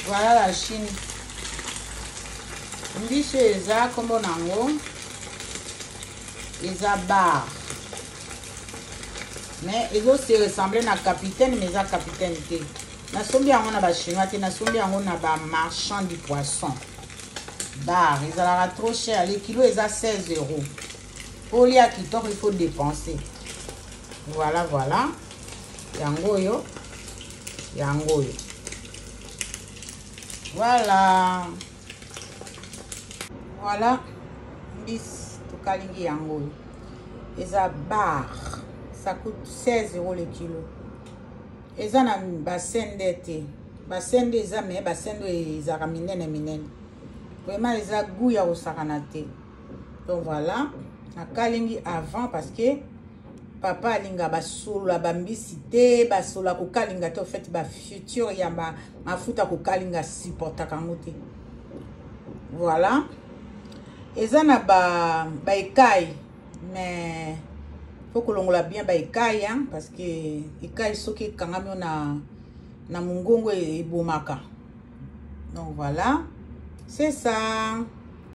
Voilà la Chine. Mbisi eza kombo nango. Eza bar. Mais ils ont se ressemblé na capitaine, mais ça capitaine té. Na sombi yango na ba chinois té, na sombi yango na ba marchand du poisson. Bar, ils ont trop cher. Les kilos ils ont 16 €. Pour les qui il faut dépenser. Voilà, voilà. Yango yo. Yango yo. Voilà. Voilà. Bis to kalingi yango yo. Ils ont bar. Ça coûte 16 € le kilo. Et ça na bassin d'été. Bassin des amis, bassin de zaraminen minen. Vraiment les a goût ya osakanate. Donc voilà, na kalingi avant parce que papa alinga basolo la bambisité, basola ko kalinga te au fait ba futur ya ma futa ko kalinga supporta kangote. Voilà. Et ça na ba ekai mais faut que l'on l'a bien baïkaï hein, parce que ikaï soki kangami na mungongo et bomaka. Donc voilà, c'est ça.